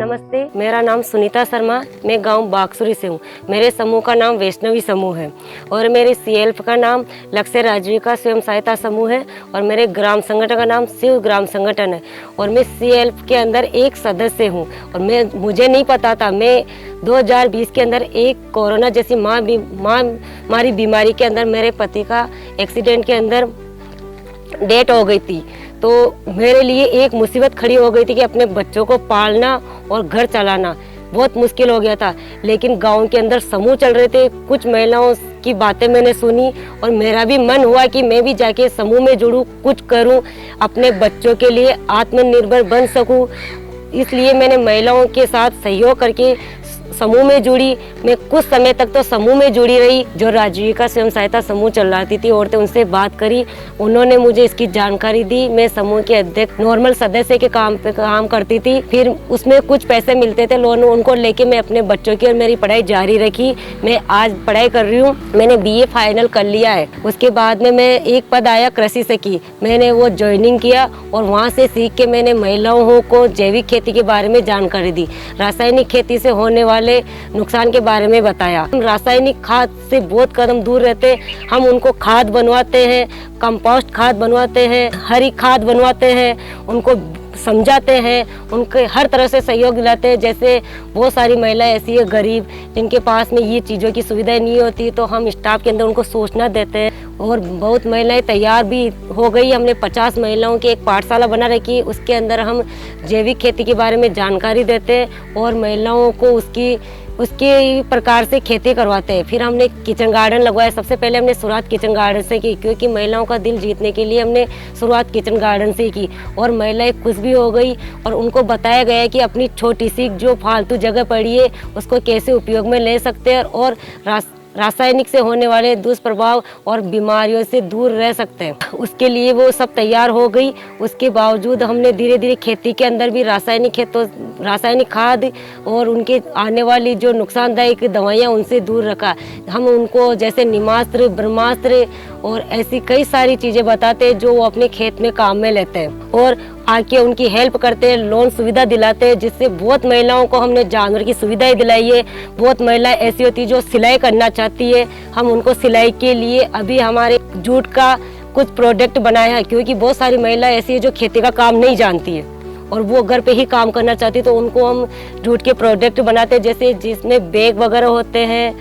नमस्ते, मेरा नाम सुनीता शर्मा, मैं गांव बागसुरी से हूँ। मेरे समूह का नाम वैष्णवी समूह है और मेरे सीएल्फ का नाम लक्ष्य राजीविका स्वयं सहायता समूह है और मेरे ग्राम संगठन का नाम शिव ग्राम संगठन है और मैं सीएल्फ के अंदर एक सदस्य हूँ। और मुझे नहीं पता था, मैं 2020 के अंदर एक कोरोना जैसी मारी बीमारी के अंदर मेरे पति का एक्सीडेंट के अंदर डेथ हो गई थी। तो मेरे लिए एक मुसीबत खड़ी हो गई थी कि अपने बच्चों को पालना और घर चलाना बहुत मुश्किल हो गया था। लेकिन गांव के अंदर समूह चल रहे थे, कुछ महिलाओं की बातें मैंने सुनी और मेरा भी मन हुआ कि मैं भी जाके समूह में जुड़ूं, कुछ करूं, अपने बच्चों के लिए आत्मनिर्भर बन सकूं। इसलिए मैंने महिलाओं के साथ सहयोग करके समूह में जुड़ी। मैं कुछ समय तक तो समूह में जुड़ी रही। जो राजीविका स्वयं सहायता समूह चलाती थी औरतें, उनसे बात करी, उन्होंने मुझे इसकी जानकारी दी। मैं समूह के अध्यक्ष नॉर्मल सदस्य के काम पे काम करती थी। फिर उसमें कुछ पैसे मिलते थे लोन, उनको लेके मैं अपने बच्चों की और मेरी पढ़ाई जारी रखी। मैं आज पढ़ाई कर रही हूँ, मैंने BA फाइनल कर लिया है। उसके बाद में मैं एक पद आया कृषि से की, मैंने वो ज्वाइनिंग किया और वहाँ से सीख के मैंने महिलाओं को जैविक खेती के बारे में जानकारी दी, रासायनिक खेती से होने वाले नुकसान के बारे में बताया। हम रासायनिक खाद से बहुत कदम दूर रहते, हम उनको खाद बनवाते हैं, कंपोस्ट खाद बनवाते हैं, हरी खाद बनवाते हैं, उनको समझाते हैं, उनके हर तरह से सहयोग दिलाते हैं। जैसे बहुत सारी महिलाएं ऐसी है गरीब, जिनके पास में ये चीज़ों की सुविधाएं नहीं होती, तो हम स्टाफ के अंदर उनको सोचना देते हैं। और बहुत महिलाएं तैयार भी हो गई। हमने 50 महिलाओं की एक पाठशाला बना रखी, उसके अंदर हम जैविक खेती के बारे में जानकारी देते हैं और महिलाओं को उसके प्रकार से खेती करवाते हैं। फिर हमने किचन गार्डन लगवाया। सबसे पहले हमने शुरुआत किचन गार्डन से की, क्योंकि महिलाओं का दिल जीतने के लिए हमने शुरुआत किचन गार्डन से की और महिलाएं खुश भी हो गई। और उनको बताया गया कि अपनी छोटी सी जो फालतू जगह पड़ी है उसको कैसे उपयोग में ले सकते हैं और रासायनिक से होने वाले दुष्प्रभाव और बीमारियों से दूर रह सकते हैं। उसके लिए वो सब तैयार हो गई। उसके बावजूद हमने धीरे धीरे खेती के अंदर भी रासायनिक खाद और उनके आने वाली जो नुकसानदायक दवाइयाँ उनसे दूर रखा। हम उनको जैसे निमास्त्र, ब्रह्मास्त्र और ऐसी कई सारी चीज़ें बताते हैं जो वो अपने खेत में काम में लेते हैं और आके उनकी हेल्प करते हैं, लोन सुविधा दिलाते हैं, जिससे बहुत महिलाओं को हमने जानवर की सुविधाएं दिलाई है। बहुत महिलाएं ऐसी होती है जो सिलाई करना चाहती है, हम उनको सिलाई के लिए अभी हमारे जूट का कुछ प्रोडक्ट बनाया है, क्योंकि बहुत सारी महिलाएं ऐसी है जो खेती का काम नहीं जानती है और वो घर पे ही काम करना चाहती है। तो उनको हम जूट के प्रोडक्ट बनाते हैं, जैसे जिसमें बैग वगैरह होते हैं,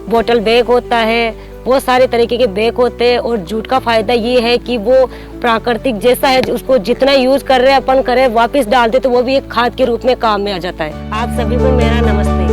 बोतल बैग होता है, बहुत सारे तरीके के बैग होते हैं। और जूट का फायदा ये है कि वो प्राकृतिक जैसा है, उसको जितना यूज कर रहे हैं अपन करें वापस डाल दे तो वो भी एक खाद के रूप में काम में आ जाता है। आप सभी को मेरा नमस्ते।